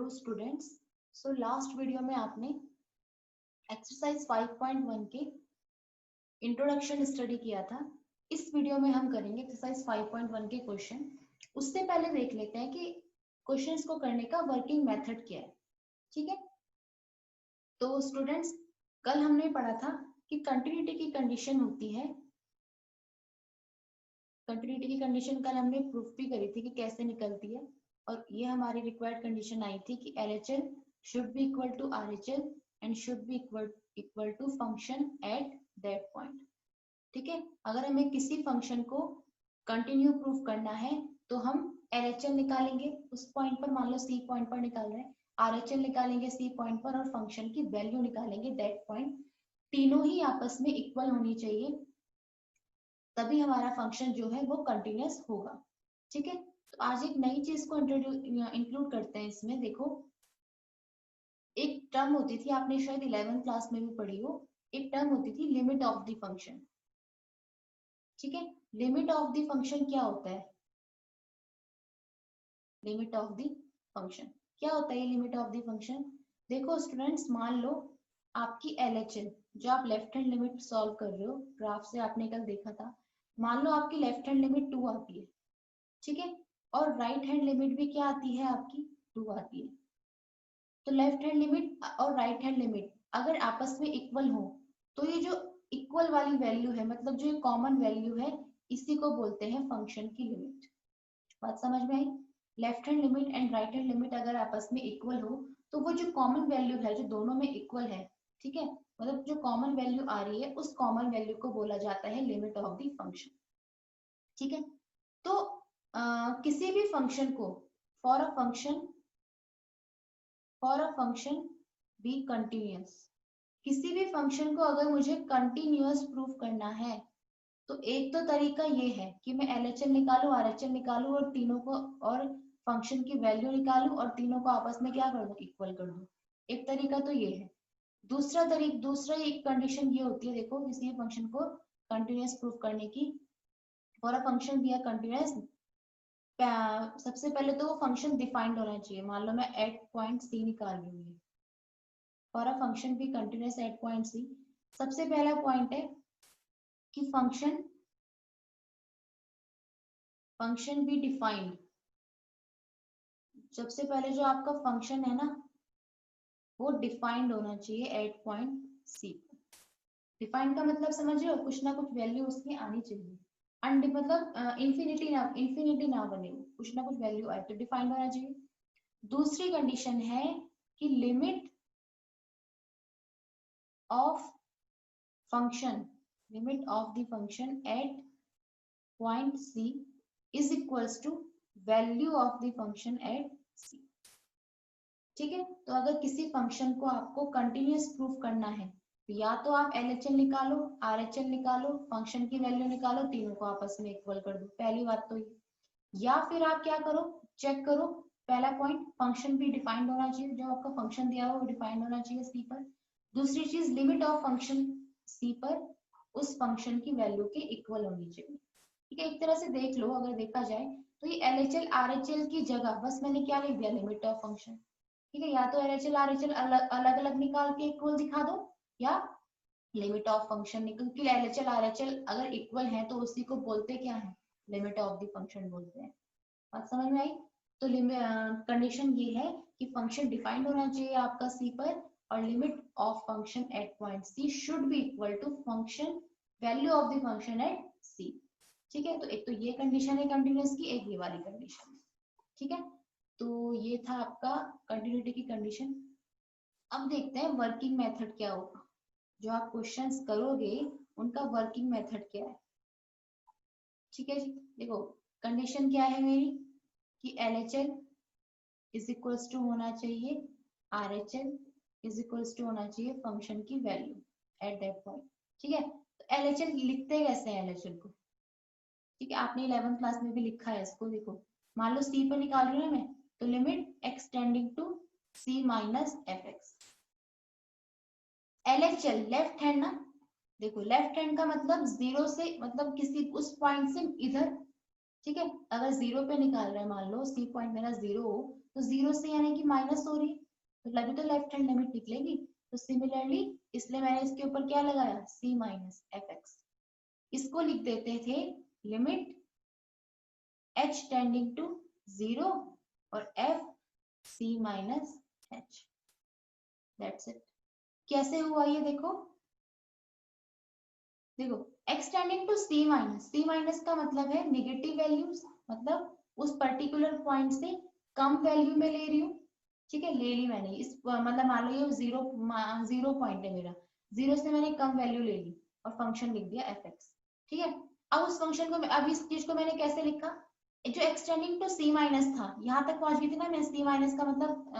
Hello students. So last video में आपने exercise 5.1 के इंट्रोडक्शन स्टडी किया था। इस वीडियो में हम करेंगे एक्सरसाइज 5.1 के क्वेश्चन। उससे पहले देख लेते हैं कि क्वेश्चंस को करने का वर्किंग मेथड क्या है। ठीक है, तो स्टूडेंट्स कल हमने पढ़ा था कि कंटिन्यूटी की कंडीशन होती है। कंटिन्यूटी की कंडीशन कल हमने प्रूफ भी करी थी कि कैसे निकलती है, और ये हमारी रिक्वायर्ड कंडीशन आई थी कि LHL should be equal to RHL and should be equal to function at that point। ठीक है, अगर हमें किसी फंक्शन को कंटिन्यू प्रूफ करना है तो हम LHL निकालेंगे उस पॉइंट पर, मान लो C पॉइंट पर निकाल रहे हैं, RHL निकालेंगे C पॉइंट पर और फंक्शन की वैल्यू निकालेंगे दैट पॉइंट। तीनों ही आपस में इक्वल होनी चाहिए, तभी हमारा फंक्शन जो है वो कंटिन्यूअस होगा। ठीक है, तो आज एक नई चीज को इंक्लूड करते हैं इसमें। देखो, एक टर्म होती थी, आपने शायद 11th क्लास में भी पढ़ी हो, एक टर्म होती थी लिमिट ऑफ द फंक्शन। ठीक है, लिमिट ऑफ द फंक्शन क्या होता है? लिमिट ऑफ द फंक्शन क्या होता है? ये लिमिट ऑफ द फंक्शन, देखो स्टूडेंट्स, मान लो आपकी LHL जो आप लेफ्ट हैंड लिमिट सॉल्व कर रहे हो, ग्राफ से आपने कल देखा था, मान लो आपकी लेफ्ट हैंड लिमिट 2 आती है। ठीक है, और राइट हैंड लिमिट भी क्या आती है आपकी? 2 आती है। तो लेफ्ट हैंड लिमिट और राइट हैंड लिमिट अगर आपस में इक्वल हो तो ये जो इक्वल वाली वैल्यू है, मतलब जो कॉमन वैल्यू है, इसी को बोलते हैं फंक्शन की लिमिट। बात समझ में आई? Left hand limit and right hand limit अगर आपस में इक्वल हो तो वो जो कॉमन वैल्यू है, जो दोनों में इक्वल है, ठीक है, मतलब जो कॉमन वैल्यू आ रही है, उस कॉमन वैल्यू को बोला जाता है लिमिट ऑफ द फंक्शन। ठीक है, तो किसी भी फंक्शन को for a function B continuous, किसी भी फंक्शन को अगर मुझे कंटिन्यूअस प्रूफ करना है तो एक तो तरीका ये है कि मैं LHL निकालूं, RHL निकालूं और तीनों को, और फंक्शन की वैल्यू निकालूं और तीनों को आपस में क्या कर दूं? इक्वल कर दूं। एक तरीका तो ये है। दूसरा एक कंडीशन ये होती है, देखो, किसी फंक्शन को कंटिन्यूअस प्रूफ करने की, for a function B continuous, सबसे पहले तो वो फंक्शन डिफाइंड होना चाहिए। मान लो मैं एट पॉइंट C निकाल रही हूँ, for a function B continuous at point C, सबसे पहला पॉइंट है कि फंक्शन बी डिफाइंड। सबसे पहले जो आपका फंक्शन है ना, वो डिफाइंड होना चाहिए एट पॉइंट C। डिफाइंड का मतलब समझ रहे हो? कुछ ना कुछ वैल्यू उसकी आनी चाहिए, मतलब इंफिनिटी ना बने, कुछ ना कुछ वैल्यू आए तो डिफाइंड होना चाहिए। दूसरी कंडीशन है कि limit of the function at point C is equals to value of the function at C। ठीक है, तो अगर किसी फंक्शन को आपको कंटिन्यूअस प्रूफ करना है तो या तो आप LHL निकालो, RHL निकालो, फंक्शन की वैल्यू निकालो, तीनों को आपस में इक्वल कर दो। पहली बात तो ये, या फिर आप क्या करो, चेक करो, पहला पॉइंट फंक्शन भी डिफाइंड होना चाहिए, जो आपका फंक्शन दिया हुआ वो डिफाइंड होना चाहिए C पर। दूसरी चीज, लिमिट ऑफ फंक्शन C पर उस फंक्शन की वैल्यू के इक्वल होनी चाहिए। ठीक है, एक तरह से देख लो, अगर देखा जाए तो ये LHL RHL की जगह बस मैंने क्या लिख दिया? Limit of function. ठीक है, या तो LHL RHL अलग अलग निकाल के इक्वल दिखा दो, या लिमिट ऑफ फंक्शन निकल, क्योंकि LHL RHL अगर इक्वल है तो उसी को बोलते क्या है? लिमिट ऑफ द फंक्शन बोलते हैं। बात समझ में आई? तो कंडीशन ये है कि फंक्शन डिफाइंड होना चाहिए आपका C पर, और limit of function at point C should be equal to function value of the function at C। ठीक है, तो एक तो ये कंडीशन है कंटिन्यूअस की, एक ये वाली कंडीशन है। ठीक है, तो ये था आपका कंटिन्यूटी की कंडीशन। अब देखते हैं वर्किंग मेथड क्या होगा, जो आप क्वेश्चंस करोगे उनका वर्किंग मेथड क्या है। ठीक है जी, देखो कंडीशन क्या है मेरी कि LHL इज इक्वल्स टू होना चाहिए RHL इज इक्वल्स टू होना चाहिए फंक्शन की वैल्यू एट दैट पॉइंट। ठीक है, तो LHL लिखते कैसे हैं LHL को? ठीक है, आपने 11th क्लास में भी लिखा है इसको। देखो, मान लो C पर निकाल रही हूँ मैं, तो limit extending to C minus fx। LHL left hand ना, देखो लेफ्ट हैंड का मतलब जीरो से, मतलब किसी उस पॉइंट से इधर। ठीक है, अगर जीरो पे निकाल रहे हैं, मान लो C पॉइंट मेरा जीरो हो, तो 0 से यानी कि माइनस हो रही है, तो लगी तो लेफ्ट हैंड लिमिट निकलेगी। तो सिमिलरली इसलिए मैंने इसके ऊपर क्या लगाया, c माइनस एफ एक्स। इसको लिख देते थे लिमिट h टेंडिंग टू 0 और f c minus h। That's it. कैसे हुआ ये देखो, देखो x tending to c minus का मतलब है नेगेटिव वैल्यूज, मतलब उस पर्टिकुलर पॉइंट से कम वैल्यू में ले रही हूँ। ठीक है, ले ली मैंने इस मतलब मान लो ये 0 पॉइंट है मेरा, 0 से मैंने कम वैल्यू ले ली और फंक्शन लिख दिया एफ एक्स। ठीक है, अब उस फंक्शन को, अब इस चीज को मैंने कैसे लिखा, जो एक्सटेंडिंग टू c माइनस था यहाँ तक पहुंच गई थी ना मैं, c माइनस का मतलब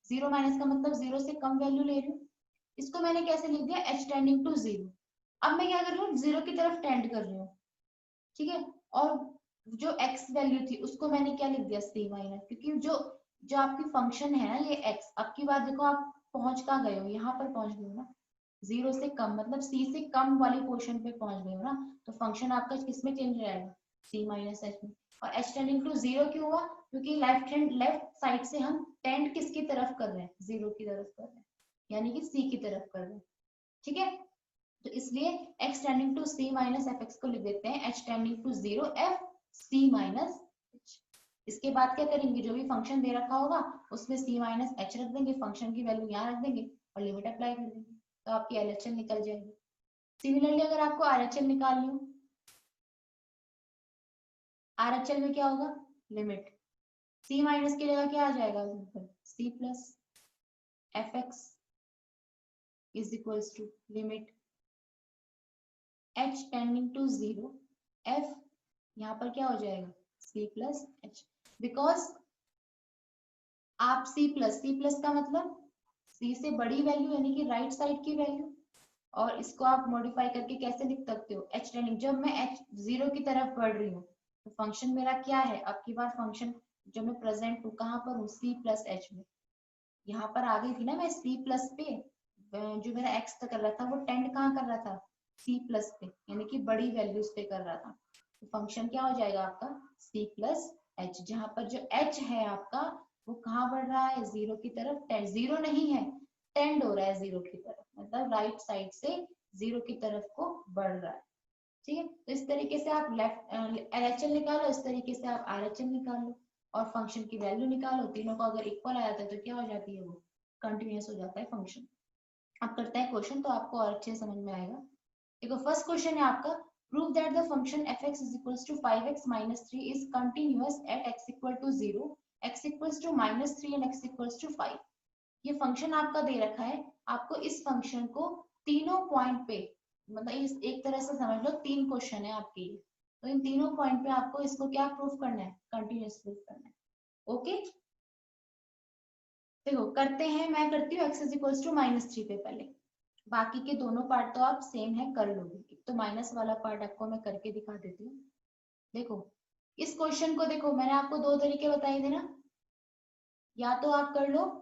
0 माइनस का मतलब 0 से कम वैल्यू ले रही हूँ। इसको मैंने कैसे लिख दिया, h टेंडिंग टू 0। अब मैं क्या कर रही हूँ, 0 की तरफ टेंड कर रही हूँ। ठीक है, और जो x वैल्यू थी उसको मैंने क्या लिख दिया, c माइनस, क्योंकि जो जो आपकी फंक्शन है ना ये x, अब की बात देखो आप पहुंच कहाँ गए हो, यहाँ पर पहुंच गए हो ना, 0 से कम मतलब c से कम वाली पोर्शन पे पहुंच गए हो ना, तो फंक्शन आपका किस में चेंज हो जाएगा, c माइनस h में। और h टेंडिंग टू 0 क्यों हुआ, क्योंकि लेफ्ट साइड से हम टेंड किसकी तरफ कर रहे हैं, 0 की तरफ कर रहे हैं, यानी कि c की तरफ कर रहे हैं। ठीक है, तो इसलिए x tending to c minus F X को लिख देते हैं h tending to 0 f c minus h। इसके बाद क्या करेंगे, जो भी फंक्शन दे रखा होगा उसमें c माइनस h रख देंगे, फंक्शन की वैल्यू यहाँ रख देंगे और लिमिट अप्लाई कर देंगे, तो आपकी LHS निकल जाएगी। सिमिलरली अगर आपको RHS निकालनी हो, RHS में क्या होगा, लिमिट c माइनस की जगह क्या आ जाएगा, c plus F x is equals to limit h tending to 0 f, यहाँ पर क्या हो जाएगा, c प्लस h, बिकॉज आप c प्लस का मतलब c से बड़ी वैल्यू यानी कि राइट साइड की वैल्यू, और इसको आप मॉडिफाई करके कैसे लिख सकते हो, h टेंडिंग, जब मैं h 0 की तरफ बढ़ रही हूँ तो फंक्शन मेरा क्या है, अब की बार फंक्शन जो मैं प्रेजेंट हूँ कहाँ पर हूँ, c प्लस h में। यहाँ पर आ गई थी ना मैं c प्लस पे, जो मेरा x तक कर रहा था वो टेंड कहाँ कर रहा था, c प्लस पे, यानी कि बड़ी वैल्यूज पे कर रहा था, तो फंक्शन क्या हो जाएगा आपका c प्लस h, जहाँ पर जो h है आपका वो कहाँ बढ़ रहा है, 0 की तरफ, टेंड 0 नहीं है, टेंड हो रहा है 0 की तरफ, मतलब राइट साइड से 0 की तरफ को बढ़ रहा है। ठीक है, तो इस तरीके से आप लेफ्ट LHS निकालो, इस तरीके से आप RHS निकालो और फंक्शन की वैल्यू निकालो, तीनों को अगर इक्वल आ जाता है तो क्या हो जाती है, वो कंटिन्यूअस हो जाता है फंक्शन। अब करता है क्वेश्चन, तो आपको और अच्छे समझ में आएगा। देखो फर्स्ट क्वेश्चन है आपका, prove that the function f(x) is equals to 5x minus 3 is continuous at x equal to 0, x equals to minus 3 and x equals to 5। ये फंक्शन आपका दे रखा है, आपको इस फंक्शन को तीनों पॉइंट पे, मतलब इस एक तरह से समझ लो तीन क्वेश्चन है आपके लिए, तो इन तीनों पॉइंट पे आपको इसको क्या प्रूफ करना है, कंटिन्यूअस प्रूफ करना है। ओके, देखो करते हैं, मैं करती हूँ x is equals to minus 3 पे पहले, बाकी के दोनों पार्ट तो आप सेम है कर लोगे, एक तो माइनस वाला पार्ट आपको मैं करके दिखा देती हूँ। देखो इस क्वेश्चन को देखो, मैंने आपको दो तरीके बताए थे ना, या तो आप कर लो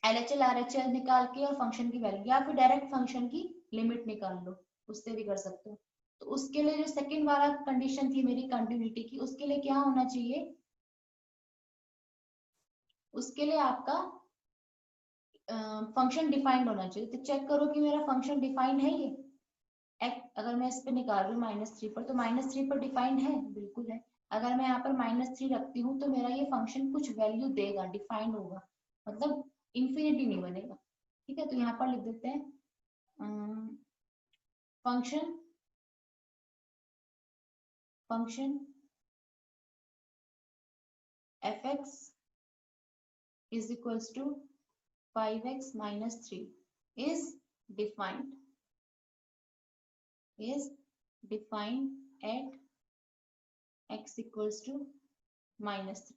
LHS RHS निकाल के और फंक्शन की वैल्यू, या फिर डायरेक्ट फंक्शन की लिमिट निकाल लो, उससे भी कर सकते हो। तो उसके लिए जो सेकंड वाला कंडीशन थी मेरी कंटिन्यूटी की, उसके लिए क्या होना चाहिए, उसके लिए आपका फंक्शन डिफाइंड होना चाहिए। तो चेक करो कि मेरा फंक्शन डिफाइंड है ये, अगर मैं इस पे निकाल रही हूँ -3 पर, तो -3 पर डिफाइंड है, बिल्कुल है। अगर मैं यहाँ पर -3 रखती हूँ तो मेरा ये फंक्शन कुछ वैल्यू देगा, डिफाइंड होगा, मतलब इंफिनिटी नहीं बनेगा। ठीक है, तो यहाँ पर लिख देते हैं function f(x) is equals to 5x minus 3 is defined at x equals to -3।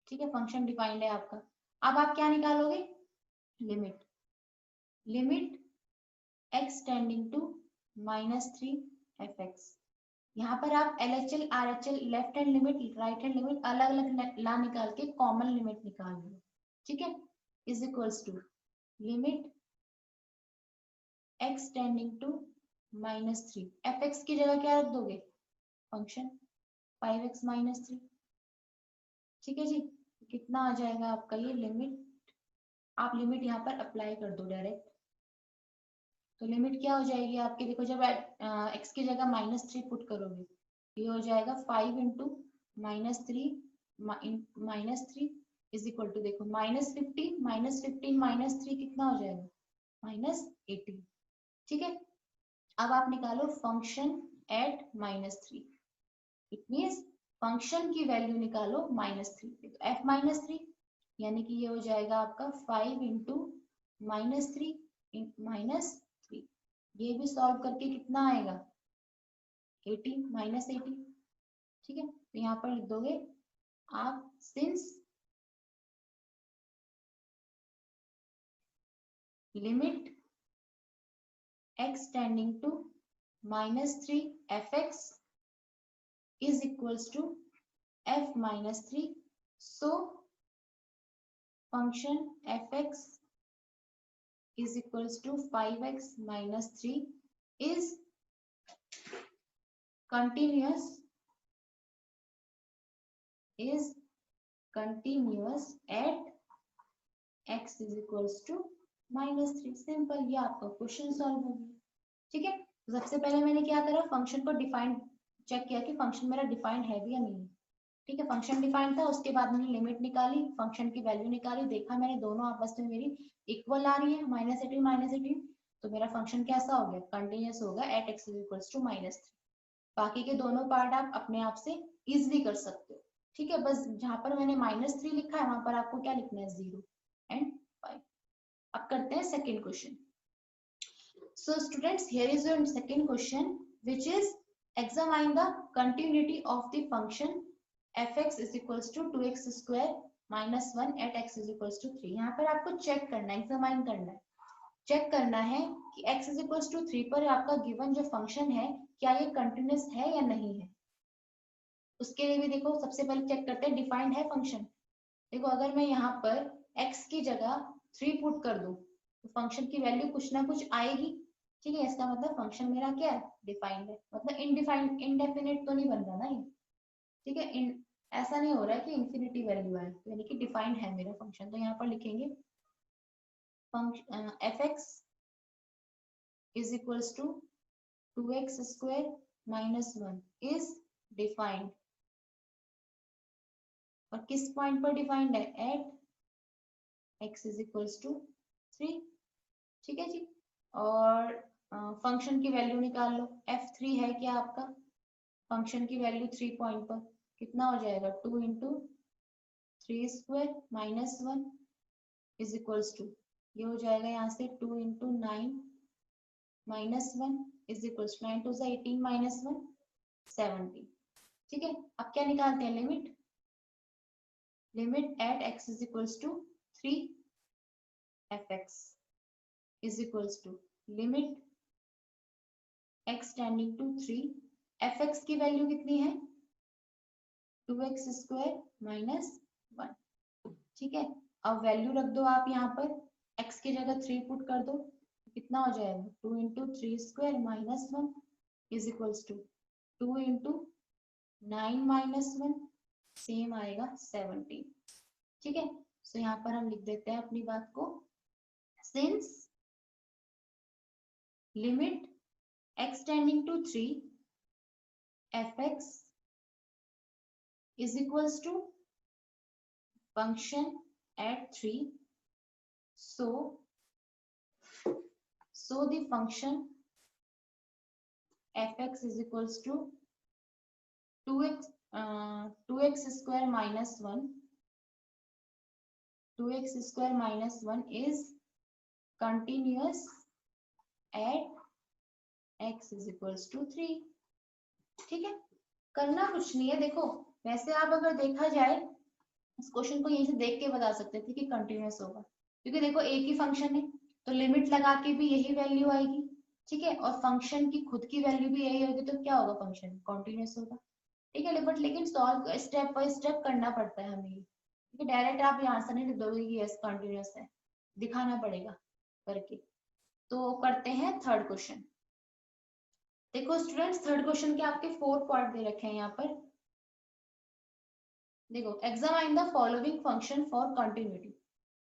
ठीक है, फंक्शन डिफाइंड है आपका। अब आप क्या निकालोगे, limit x tending to -3 f(x)। यहाँ पर आप LHS RHS left hand limit right hand limit अलग अलग ला निकाल के कॉमन लिमिट निकाल लो। ठीक है, is equals to limit x tending to -3, f(x) की जगह क्या रख दोगे, फंक्शन 5x -3। ठीक है जी, कितना आ जाएगा आपका ये लिमिट, आप लिमिट यहाँ पर अप्लाई कर दो डायरेक्ट, तो लिमिट क्या हो जाएगी आपकी, देखो जब x की जगह -3 पुट करोगे, ये हो जाएगा 5 इंटू -3 इज इक्वल टू, देखो -15 -3 कितना हो जाएगा, -18। ठीक है, अब आप निकालो function at -3, it means function की वैल्यू निकालो -3 पे, तो f -3 यानी कि ये हो जाएगा आपका 5 इंटू -3 -3, ये भी सॉल्व करके कितना आएगा 18 -18। ठीक है, तो यहाँ पर लिख दोगे आप, since limit x tending to -3 fx is equals to f -3, so function fx is equals to 5x -3 is continuous at x is equals to -3। Simple, ये आपका क्वेश्चन सॉल्व हो गया। ठीक है, सबसे पहले मैंने क्या करा, फंक्शन को डिफाइन चेक किया कि फंक्शन मेरा डिफाइंड है भी या नहीं। ठीक है, फंक्शन डिफाइंड था, उसके बाद मैंने लिमिट निकाली, फंक्शन की वैल्यू निकाली, देखा मैंने दोनों आपस में मेरी इक्वल आ रही है, -18 तो मेरा फंक्शन कैसा हो गया, कंटिन्यूअस होगा at X is equals to -3। बाकी के दोनों पार्ट आप अपने आप से इजिली कर सकते हो। ठीक है, बस जहां पर मैंने -3 लिखा है वहां पर आपको क्या लिखना है, 0 एंड 5। अब करते हैं second question. So students, here is your second question, which is examine the continuity of the function fx is equals to 2x square minus 1 at x is equals to 3। यहाँ पर आपको चेक करना है, examine करना है, check करना है कि x is equals to 3 पर आपका गिवन जो फंक्शन है क्या ये कंटिन्यूअस है या नहीं है। उसके लिए भी देखो, सबसे पहले चेक करते हैं डिफाइंड है फंक्शन। देखो अगर मैं यहाँ पर x की जगह 3 पुट कर दूं तो फंक्शन की वैल्यू कुछ ना कुछ आएगी। ठीक है, इसका मतलब फंक्शन मेरा क्या है, डिफाइंड है, मतलब इनडिफाइंड इनडेफिनेट तो नहीं बन रहा ना ये। ठीक है, ऐसा नहीं हो रहा है कि इंफिनिटी वैल्यू है, यानी कि डिफाइंड है मेरा फंक्शन। तो यहाँ पर लिखेंगे function F x is equals to 2x square minus 1 is defined, और किस पॉइंट पर डिफाइंड है, at x is equals to 3। ठीक है जी, और फंक्शन की वैल्यू निकाल लो, f3 है क्या आपका, फंक्शन की वैल्यू 3 पॉइंट पर कितना हो जाएगा, 2 into 3 square minus 1 is equals to, ये हो जाएगा यहाँ से 2 into 9 minus 1 is equals to 9 two 18 minus 1 17। ठीक है, अब क्या निकालते हैं, limit, limit at x is equals to 3 fx is equals to limit x tending to 3 fx की वैल्यू कितनी है, 2x स्क्वायर माइनस 1। ठीक है, अब वैल्यू रख दो आप यहाँ पर, x की जगह 3 पुट कर दो, कितना हो जाएगा, 2 into 3 square minus 1 is equals to 2 into 9 minus 1 same आएगा 17। ठीक है, तो यहाँ पर हम लिख देते हैं अपनी बात को, since limit x tending to 3 fx is equals to function at 3, so the function fx is equals to 2x square minus 1, 2x square minus 1 is continuous at x is equals to 3। ठीक है, करना कुछ नहीं है, देखो वैसे आप अगर देखा जाए इस क्वेश्चन को यहीं से देख के बता सकते थे कि कंटिन्यूअस होगा, क्योंकि देखो एक ही फंक्शन है तो लिमिट लगा के भी यही वैल्यू आएगी। ठीक है, और फंक्शन की खुद की वैल्यू भी यही होगी, तो क्या होगा, फंक्शन कंटिन्यूअस होगा। ठीक है, बट लेकिन सॉल्व स्टेप बाय स्टेप करना पड़ता है हमें, क्योंकि डायरेक्ट आप यहाँ से नहीं लिख दोगे कि यस कंटिन्यूअस है, दिखाना पड़ेगा करके। तो करते हैं थर्ड क्वेश्चन। देखो स्टूडेंट्स, थर्ड क्वेश्चन के आपके 4 पार्ट दे रखे हैं यहाँ पर। देखो examine the following function for continuity,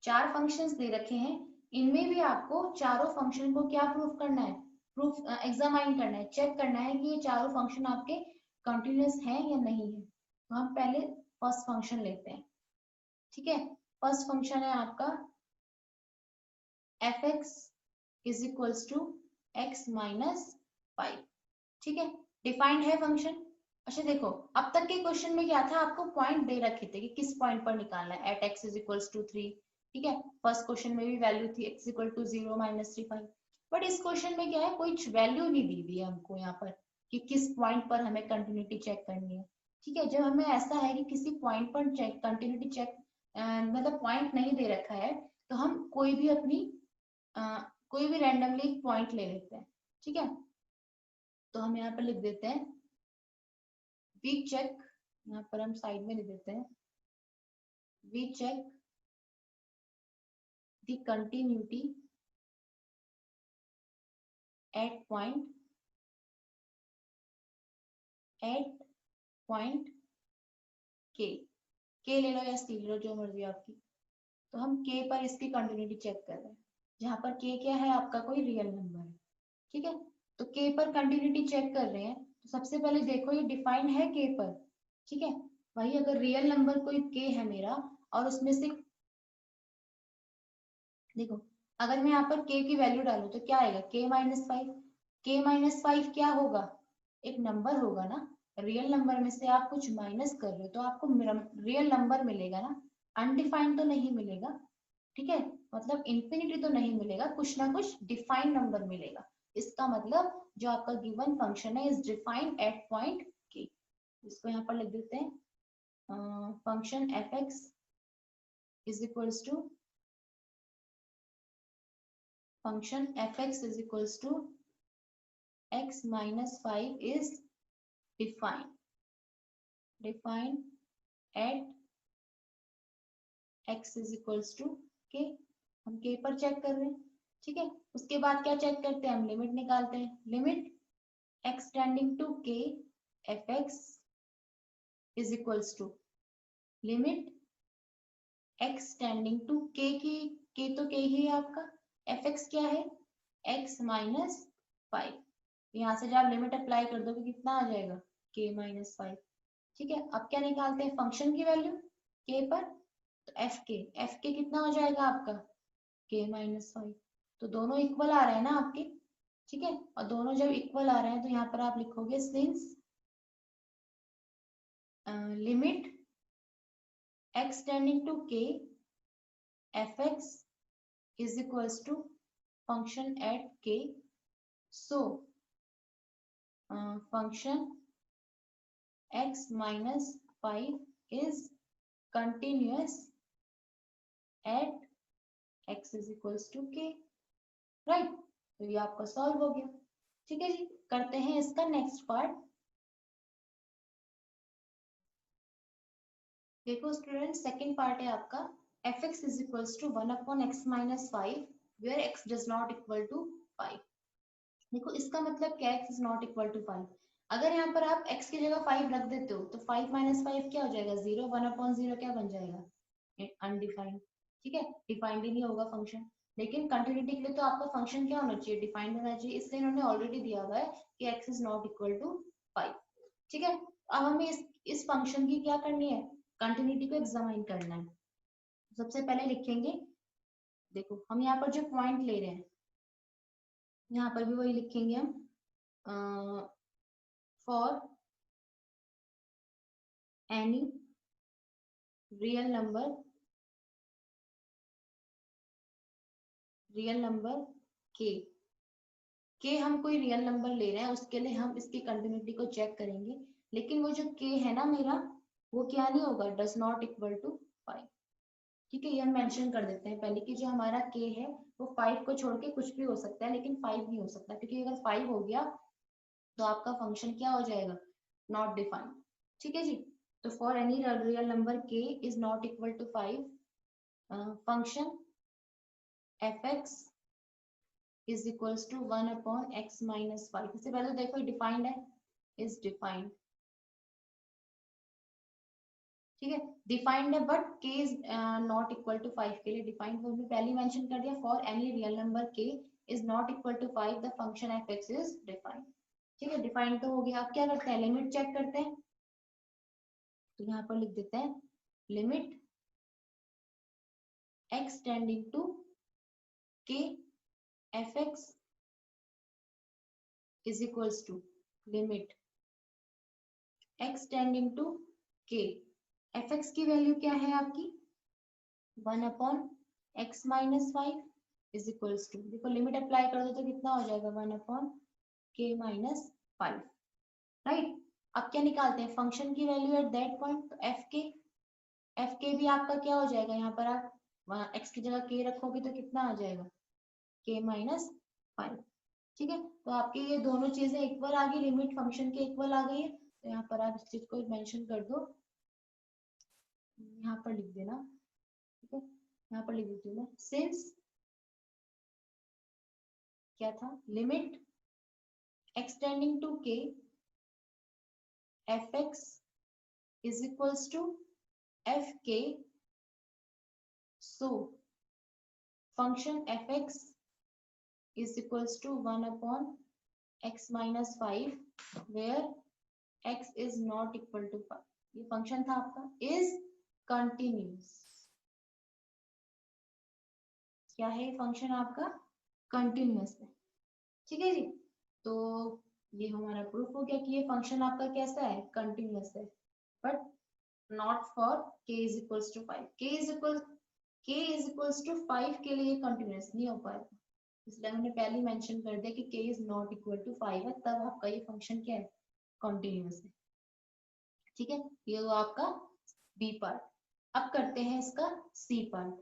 4 functions दे रखे हैं, इनमें भी आपको चारों फंक्शन को क्या प्रूफ करना है, प्रूफ एग्जामाइन करना है, चेक करना है कि ये चारों फंक्शन आपके कंटिन्यूअस हैं या नहीं है। तो हम पहले फर्स्ट फंक्शन लेते हैं, ठीक है। फर्स्ट फंक्शन है आपका F x is equals to X minus 5, ठीक है, डिफाइंड है फंक्शन। अच्छा देखो अब तक के क्वेश्चन में क्या था, आपको पॉइंट दे रखे थे कि किस पॉइंट पर निकालना है, at X is equals to 3, ठीक है। फर्स्ट क्वेश्चन में भी वैल्यू थी X equal to 0 minus 3 5, but इस क्वेश्चन में क्या है, कोई वैल्यू नहीं दी हुई है हमको यहाँ पर कि किस पॉइंट पर हमें कंटिन्यूटी चेक करनी है, ठीक है। जब हमें ऐसा है कि किसी पॉइंट पर चेक कंटिन्यूटी चेक मतलब पॉइंट नहीं दे रखा है, तो हम कोई भी अपनी कोई भी रैंडमली पॉइंट ले लेते हैं, ठीक है। तो हम यहाँ पर लिख देते हैं वी चेक, यहाँ पर हम साइड में लिख देते हैं we check the continuity at point K ले लो या सी ले लो, जो मर्जी आपकी। तो हम के पर इसकी कंटिन्यूटी चेक कर रहे हैं, जहां पर के क्या है, आपका कोई रियल नंबर है, ठीक है। तो के पर कंटिन्यूटी चेक कर रहे हैं, तो सबसे पहले देखो ये डिफाइंड है के पर, ठीक है। वही अगर रियल नंबर कोई के है मेरा और उसमें से देखो अगर मैं यहाँ पर के की वैल्यू डालू तो क्या आएगा, के माइनस 5, के माइनस 5 क्या होगा, एक नंबर होगा ना, रियल नंबर में से आप कुछ माइनस कर रहे हो तो आपको रियल नंबर मिलेगा ना, अनडिफाइंड तो नहीं मिलेगा, ठीक है। मतलब इंफिनिटी तो नहीं मिलेगा, कुछ ना कुछ डिफाइंड नंबर मिलेगा। इसका मतलब जो आपका गिवन फंक्शन है is defined at point K. इसको यहाँ पर लिख देते हैं function F x is equals to function fx is equals to x minus 5 is defined at x is equals to k, हम k पर चेक कर रहे हैं, ठीक है। उसके बाद क्या चेक करते हैं, हम लिमिट निकालते हैं, limit x tending to k fx is equals to limit x tending to k की, k तो k ही है आपका, fx क्या है x माइनस 5, यहाँ से जब आप लिमिट अप्लाई कर दोगे कितना आ जाएगा k माइनस 5, ठीक है। अब क्या निकालते हैं फंक्शन की वैल्यू k पर, तो एफ के कितना हो जाएगा आपका k माइनस 5, तो दोनों इक्वल आ रहे हैं ना आपके, ठीक है। और दोनों जब इक्वल आ रहे हैं तो यहाँ पर आप लिखोगे since limit x tending to k F x is equals to function at k, so function x minus 5 is continuous at x is equals to k, right. तो ये आपका सॉल्व हो गया, ठीक है जी। करते हैं इसका नेक्स्ट पार्ट। देखो स्टूडेंट सेकंड पार्ट है आपका F x is equals to 1 upon x minus 5 where X does not equal to 5। देखो इसका मतलब क्या, x is not equal to 5, अगर यहाँ पर आप x की जगह 5 रख देते हो तो 5 माइनस 5 क्या हो जाएगा 0, 1 अपॉन 0 क्या बन जाएगा अनडिफाइंड, ठीक है, डिफाइंड ही नहीं होगा फंक्शन। लेकिन कंटिन्यूटी के लिए तो आपका फंक्शन क्या होना चाहिए, डिफाइंड होना चाहिए, इसलिए इन्होंने ऑलरेडी दिया हुआ है कि x is not equal to 5, ठीक है। अब हमें इस फंक्शन की क्या करनी है, कंटिन्यूटी को एग्जामिन करना है। सबसे पहले लिखेंगे, देखो हम यहाँ पर जो पॉइंट ले रहे हैं यहाँ पर भी वही लिखेंगे हम फॉर एनी रियल नंबर के हम कोई रियल नंबर ले रहे हैं उसके लिए हम इसकी कंटिन्यूटी को चेक करेंगे, लेकिन वो जो के है ना मेरा वो क्या नहीं होगा, डज नॉट इक्वल टू 5, ठीक है। ये हम मेंशन कर देते हैं पहले कि जो हमारा के है वो 5 को छोड़ के कुछ भी हो सकता है लेकिन 5 नहीं हो सकता, क्योंकि अगर 5 हो गया तो आपका फंक्शन क्या हो जाएगा, नॉट डिफाइंड, ठीक है जी। तो for any real number k is not equal to 5 function F x is equals to 1 upon x minus 5, इससे पहले देखो डिफाइंड है, इज डिफाइंड ठीक है, डिफाइंड है but k is not equal to 5 के लिए डिफाइंड वो भी पहले मेंशन कर दिया, for any real number k is not equal to 5 the function f(x) is defined. ठीक है, डिफाइंड तो हो गया। अब क्या करते हैं, लिमिट चेक करते हैं। तो यहाँ पर लिख देते हैं limit x tending to k f(x) is equals to limit x tending to k f(x) की वैल्यू क्या है आपकी 1/x minus 5 is equals to, देखो लिमिट अप्लाई कर दो तो कितना हो जाएगा 1/k माइनस 5, राइट। अब क्या निकालते हैं, फंक्शन की वैल्यू एट दैट पॉइंट, तो एफ के भी आपका क्या हो जाएगा, यहाँ पर आप एक्स की जगह के रखोगे तो कितना आ जाएगा के माइनस 5। ठीक है, तो आपके ये दोनों चीजें इक्वल आ गई, लिमिट फंक्शन के इक्वल आ गई है, तो यहाँ पर आप इस चीज को मेंशन कर दो, यहाँ पर लिख देना। ठीक है, यहाँ पर लिख देती हूँ मैं, सिंस क्या था, लिमिट एक्सटेंडिंग टू के f(x) is equals to fk, so function f(x) is equals to 1/x minus 5 where x is not equal to 5। ये फंक्शन था आपका, is continuous। क्या है फंक्शन आपका, कंटिन्यूअस है। ठीक है जी, तो ये हमारा प्रूफ हो गया कि ये फंक्शन आपका कैसा है, कंटिन्यूअस है, but not for k is equals to 5। k is equals to 5 के लिए कंटिन्यूअस नहीं हो पाएगा, इसलिए हमने पहले मेंशन कर दिया कि k is not equal to 5 है, तब आपका ये फंक्शन क्या है, कंटिन्यूअस है। ठीक है, ये वो आपका बी पार्ट। अब करते हैं इसका सी पार्ट।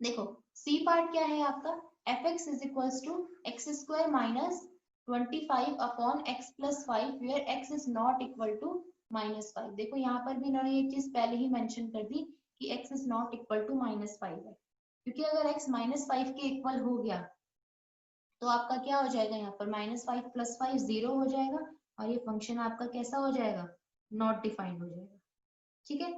देखो सी पार्ट क्या है आपका, f(x) is equals to x square minus 25 upon x plus 5 where x is not equal to minus 5। देखो यहाँ पर भी इन्होंने ये चीज पहले ही मेंशन कर दी कि x is not equal to minus 5 है, क्योंकि अगर x माइनस 5 के इक्वल हो गया तो आपका क्या हो जाएगा, यहाँ पर माइनस 5 प्लस 5 0 हो जाएगा, और ये फंक्शन आपका कैसा हो जाएगा, नॉट डिफाइंड हो जाएगा। ठीक है,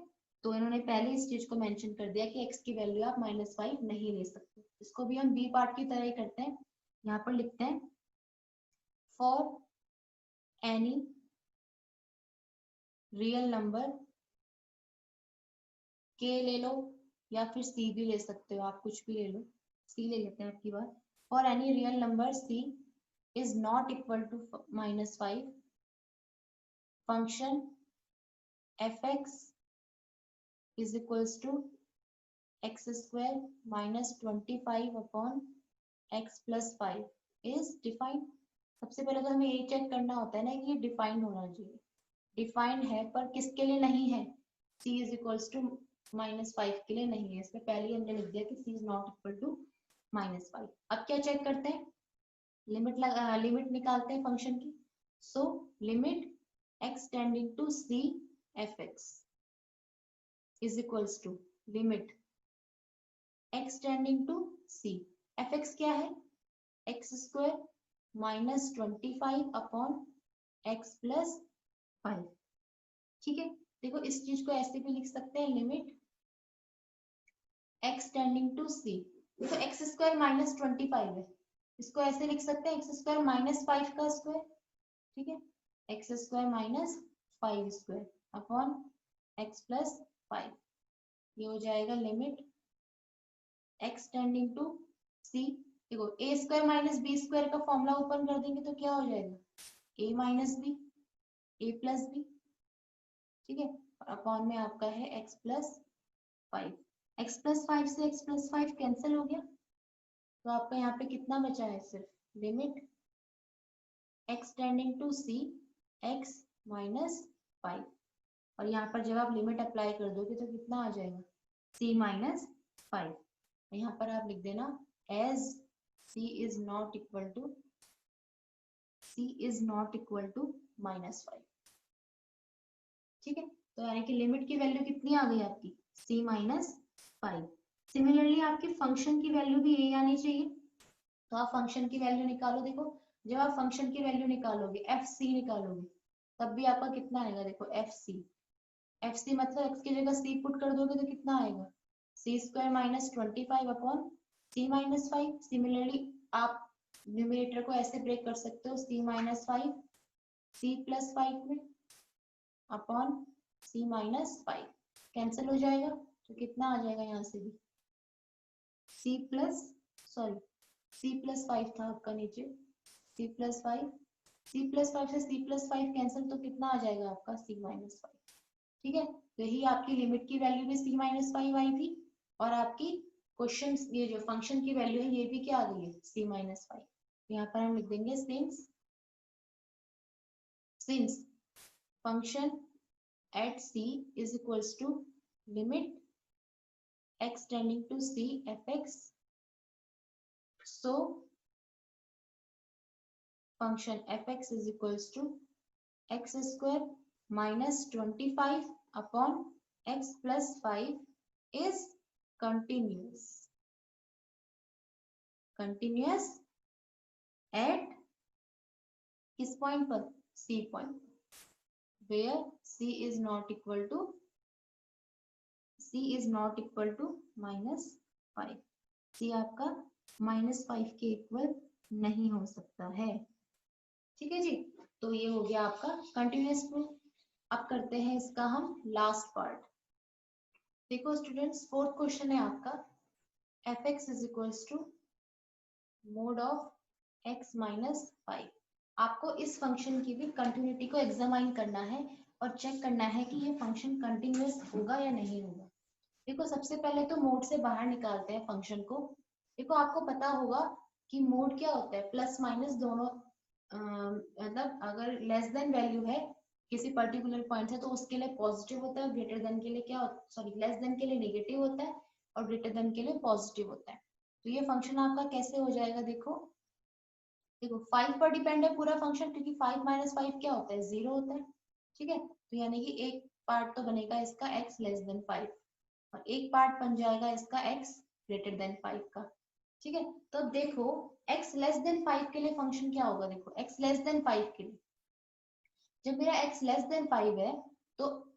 तो इन्होंने पहले इस चीज को मेंशन कर दिया कि x की वैल्यू आप -5 नहीं ले सकते। इसको भी हम बी पार्ट की तरह ही करते हैं, यहाँ पर लिखते हैं for any real number k ले लो या फिर c भी ले सकते हो, आप कुछ भी ले लो, c ले लेते हैं आपकी बात। For any real number c is not equal to -5 function f(x) is equals to x square minus 25 upon x plus 5 is defined. सबसे पहले तो हमें ये चेक करना होता है ना कि ये डिफाइंड होना चाहिए, डिफाइंड है पर किसके लिए नहीं है, c इज इक्वल्स टू -5 के लिए नहीं है, इसमें पहले ही हमने लिख दिया कि c is not equal to -5। अब क्या चेक करते हैं, लिमिट निकालते हैं फंक्शन की। So limit x tending to c f(x) is equals to limit x tending to c, f(x) क्या है, x square minus 25 upon x plus 5। ठीक है, देखो इस चीज को ऐसे भी लिख सकते हैं, limit x tending to c, देखो एक्स स्क्वायर माइनस 25 है, इसको ऐसे लिख सकते हैं एक्स स्क्वायर माइनस 5 का स्क्वायर। ठीक है, x square minus 5 square upon x plus 5, ये हो जाएगा limit x tending to c। देखो a square minus b square का फॉर्मूला ओपन कर देंगे तो क्या हो जाएगा, a minus b a plus b. ठीक है, अपॉन में आपका है x प्लस 5, x प्लस 5 से x प्लस 5 कैंसिल हो गया, तो आपका यहाँ पे कितना बचा है, सिर्फ limit x tending to c x minus 5, और यहाँ पर जब आप लिमिट अप्लाई कर दोगे तो कितना आ जाएगा, c माइनस 5। यहाँ पर आप लिख देना as c is not equal to -5। ठीक है, तो यानी कि लिमिट की वैल्यू कितनी आ गई आपकी, c माइनस 5। सिमिलरली आपके फंक्शन की वैल्यू भी यही आनी चाहिए, तो आप फंक्शन की वैल्यू निकालो। देखो जब आप फंक्शन की वैल्यू निकालोगे एफ सी निकालोगे तब भी आपका कितना आएगा, देखो एफ सी एफ सी मतलब एक्स की जगह सी पुट कर दोगे तो कितना आएगा, सी स्क्वायर माइनस 25 अपॉन सी माइनस 5। सिमिलरली आप न्यूमरेटर को ऐसे ब्रेक कर सकते हो, सी माइनस 5 सी प्लस 5 में अपॉन सी माइनस 5 कैंसिल हो जाएगा तो कितना आ जाएगा यहाँ से भी सी प्लस 5 था आपका नीचे, सी प्लस 5 से सी प्लस 5 कैंसिल तो कितना आ जाएगा आपका सी माइनस 5। ठीक है, तो यही आपकी लिमिट की वैल्यू भी सी माइनस 5 आई थी और आपकी क्वेश्चन ये जो फंक्शन की वैल्यू है ये भी क्या आ गई है सी माइनस 5। यहाँ पर हम लिख देंगे since function at c is equals to limit x tending to c fx, so function fx is equals to x square minus 25 upon x plus 5 is continuous at किस पॉइंट पर c point, where c is not equal to -5। c आपका -5 के equal नहीं हो सकता है। ठीक है जी, तो ये हो गया आपका कंटिन्यूअस प्रूफ। अब करते हैं इसका हम लास्ट पार्ट। देखो स्टूडेंट्स, फोर्थ क्वेश्चन है आपका fx is equals to mod of x minus 5। आपको इस फंक्शन की भी कंटिन्यूटी को एग्जामाइन करना है और चेक करना है कि ये फंक्शन कंटिन्यूअस होगा या नहीं होगा। देखो सबसे पहले तो मोड से बाहर निकालते हैं फंक्शन को। देखो आपको पता होगा कि मोड क्या होता है, प्लस माइनस दोनों, मतलब अगर लेस देन वैल्यू है किसी पर्टिकुलर पॉइंट से तो उसके लिए पॉजिटिव होता है, ग्रेटर देन के लिए लेस देन के लिए नेगेटिव होता है और ग्रेटर देन के लिए पॉजिटिव होता है। तो ये फंक्शन आपका कैसे हो जाएगा, देखो 5 पर डिपेंड है पूरा फंक्शन, क्योंकि 5 माइनस 5 क्या होता है 0 होता है। ठीक है, तो यानी कि एक पार्ट तो बनेगा इसका x लेस देन 5 और एक पार्ट बन जाएगा इसका x ग्रेटर देन 5 का। ठीक है, तो देखो x लेस देन 5 के लिए फंक्शन क्या होगा, देखो x लेस देन 5 के लिए जब मेरा x लेस देन 5 है तो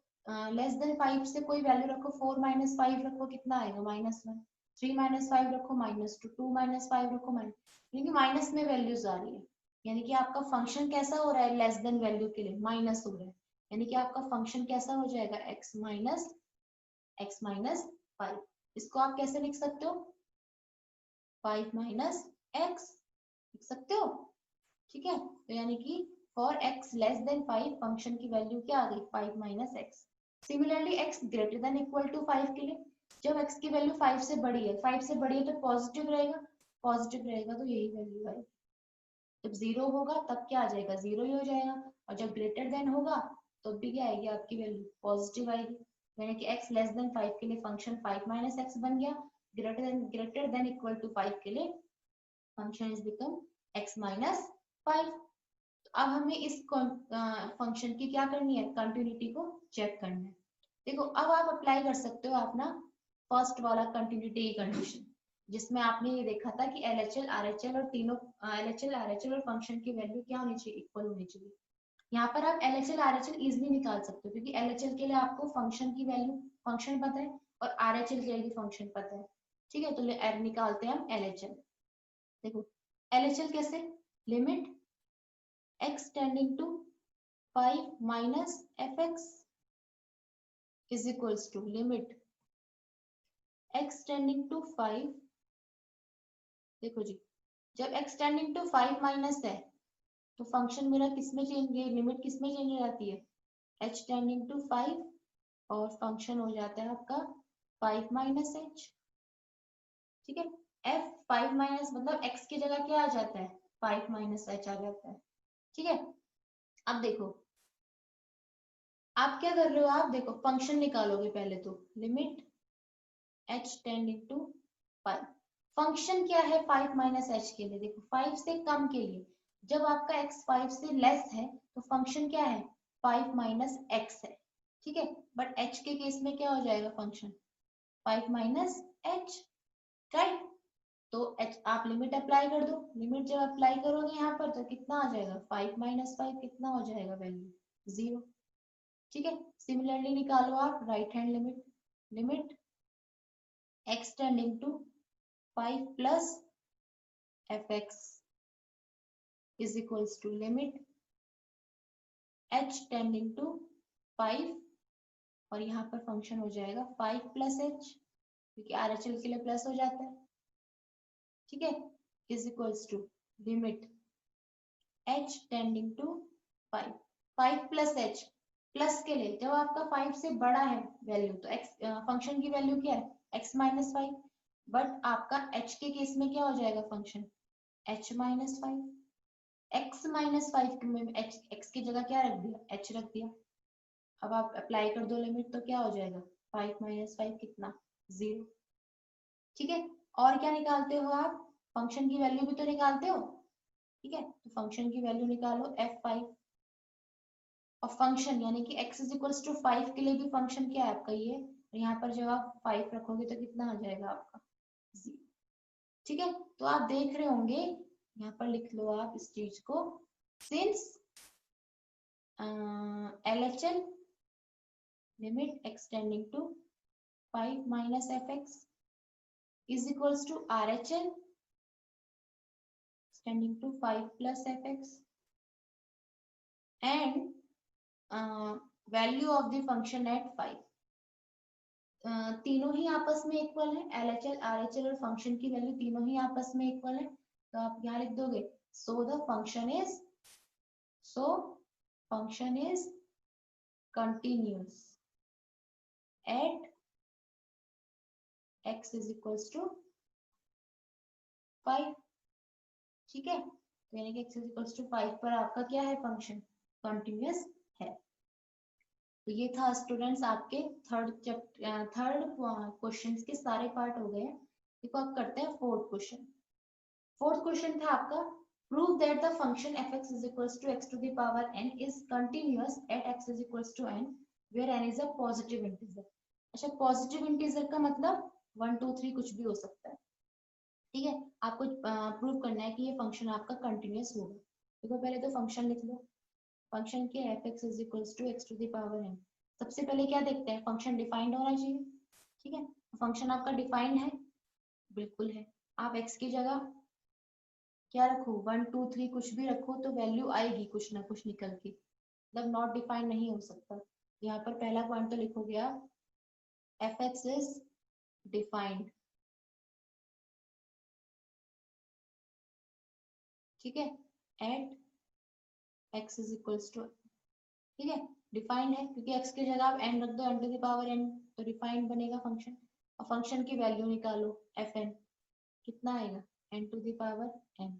लेस देन 5 से कोई वैल्यू रखो, 4 माइनस 5 रखो कितना आएगा -1, 3 माइनस 5 रखो -2, 2 माइनस 5 रखो माइनस, क्योंकि माइनस में वैल्यूज आ रही है, यानी कि आपका फंक्शन कैसा हो रहा है लेस देन वैल्यू के लिए माइनस हो रहा है, यानी कि आपका फंक्शन कैसा हो जाएगा x माइनस 5। इसको आप कैसे लिख सकते हो 5 माइनस x लिख सकते हो। ठीक है, तो यानी कि for x less than 5 function की वैल्यू क्या आ गई 5 minus x। Similarly x greater than equal to 5 के लिए जब x की वैल्यू 5 से बड़ी है, 5 से बड़ी है तो पॉजिटिव रहेगा तो यही वैल्यू आएगी। जब 0 होगा तब क्या आ जाएगा 0 ही हो जाएगा, और जब ग्रेटर देन होगा तो भी क्या आएगी आपकी वैल्यू पॉजिटिव आएगी, यानी कि x लेस देन 5 के लिए फंक्शन 5 माइनस x बन गया, ग्रेटर देन इक्वल टू 5 के लिए function is become x minus 5। अब हमें इस फंक्शन की क्या करनी है कंटिन्यूटी को चेक करना है। देखो अब आप अप्लाई कर सकते हो अपना फर्स्ट वाला कंटिन्यूटी कंडीशन, जिसमें आपने ये देखा था कि LHL RHL और तीनों LHL RHL और फंक्शन की वैल्यू क्या होनी चाहिए इक्वल होनी चाहिए। यहाँ पर आप LHL RHL इजिली निकाल सकते हो, क्योंकि LHL के लिए आपको फंक्शन की वैल्यू फंक्शन पता है और RHL के लिए भी फंक्शन पता है। ठीक है, तो निकालते हैं हम LHL। देखो LHL कैसे, limit x tending to 5 minus fx is equals to limit x tending to 5। देखो जी, जब x tending to 5 माइनस है तो फंक्शन मेरा किसमें चेंज, लिमिट किसमें चेंज हो जाती है h tending to 5 और फंक्शन हो जाता है आपका 5 माइनस h। ठीक है, f 5 माइनस मतलब x की जगह क्या आ जाता है 5 माइनस h आ जाता है। ठीक है, अब देखो आप क्या कर रहे हो, आप देखो फंक्शन निकालोगे पहले तो limit h tending to 5। Function क्या है 5 माइनस h के लिए, देखो 5 से कम के लिए जब आपका x 5 से लेस है तो फंक्शन क्या है 5 माइनस x है। ठीक है, बट h के केस में क्या हो जाएगा फंक्शन 5 माइनस h, राइट। तो h आप लिमिट अप्लाई कर दो, लिमिट जब अप्लाई करोगे यहाँ पर तो कितना आ जाएगा 5 माइनस 5 कितना हो जाएगा वैल्यू 0। ठीक है। सिमिलरली निकालो आप right hand limit, limit x tending to 5 plus fx is equals to limit h tending to 5 और यहाँ पर फंक्शन हो जाएगा 5 प्लस h क्योंकि RHL के लिए प्लस हो जाता है, ठीक है, is equals to limit h tending to 5, 5 plus h, plus के लिए जब आपका 5 से बड़ा है वैल्यू तो x फंक्शन की वैल्यू क्या है x माइनस 5, बट आपका h के केस में क्या हो जाएगा function h minus 5, x minus 5 में x की जगह क्या रख दिया h रख दिया। अब आप अप्लाई कर दो लिमिट तो क्या हो जाएगा 5 माइनस 5 कितना 0, ठीक है। और क्या निकालते हो आप, फंक्शन की वैल्यू भी तो निकालते हो, ठीक है, तो फंक्शन की वैल्यू निकालो f5 और फंक्शन यानी कि x इज इक्वल्स टू 5 के लिए भी फंक्शन क्या है आपका ये, यहाँ पर जब आप 5 रखोगे तो कितना आ जाएगा आपका 0, ठीक है। तो आप देख रहे होंगे, यहाँ पर लिख लो आप इस चीज को, since LHL limit x tending to 5 minus fx is equals to RHL extending to 5 plus fx and value of the function at 5, तीनों ही आपस में इक्वल है, LHL RHL और फंक्शन की वैल्यू तीनों ही आपस में इक्वल है, तो आप यहाँ लिख दोगे so the function is continuous at x is equals to 5, ठीक है, तो यानी कि x is equals to 5 पर आपका क्या है फंक्शन कंटिन्यूअस है। तो ये था स्टूडेंट्स आपके थर्ड क्वेश्चन के सारे पार्ट हो गए। देखो आप करते हैं फोर्थ क्वेश्चन। फोर्थ क्वेश्चन था आपका prove that the function fx is equals to x to the power n is continuous at x is equals to n where n is a positive integer। अच्छा, positive integer का मतलब 1 2 3 कुछ भी हो सकता है, ठीक है। आपको प्रूव करना है कि ये फंक्शन आपका कंटिन्यूअस होगा। देखो पहले तो फंक्शन लिख लो, फंक्शन के fx is equals to x to the power n। सबसे पहले क्या देखते हैं, फंक्शन डिफाइंड होना चाहिए, ठीक है। फंक्शन आपका डिफाइंड है, बिल्कुल है। आप x की जगह क्या रखो 1 2 3 कुछ भी रखो तो वैल्यू आएगी कुछ ना कुछ निकल के, मतलब नॉट डिफाइंड नहीं हो सकता। यहाँ पर पहला पॉइंट तो लिखोगे आप fx is defined, ठीक है, at x is equals to, ठीक है, डिफाइंड है क्योंकि x की जगह आप n रख दो n to the power n तो डिफाइंड बनेगा फंक्शन। और फंक्शन की वैल्यू निकालो fn, कितना आएगा n to the power n,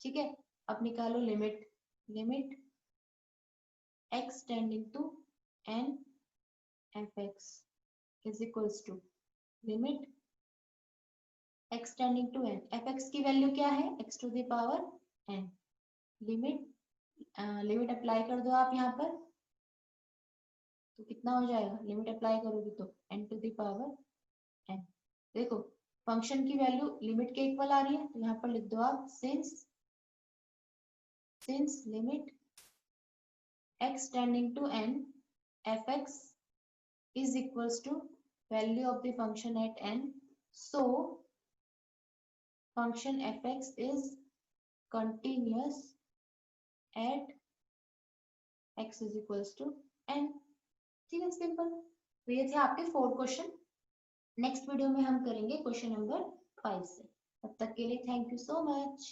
ठीक है। अब निकालो limit, limit x tending to n fx is equals to limit x tending to n, fx की वैल्यू क्या है x to the power n, limit limit apply कर दो आप यहाँ पर तो कितना हो जाएगा, लिमिट अप्लाई करोगे तो n to the power n। देखो फंक्शन की वैल्यू लिमिट के इक्वल आ रही है तो यहाँ पर लिख दो आप since limit x tending to n fx is equals to value of the function at n, so function fx is continuous at x is equals to n, ठीक है, सिंपल। तो ये थे आपके 4 क्वेश्चन। नेक्स्ट वीडियो में हम करेंगे question number 5 से। तब तक के लिए थैंक यू सो मच।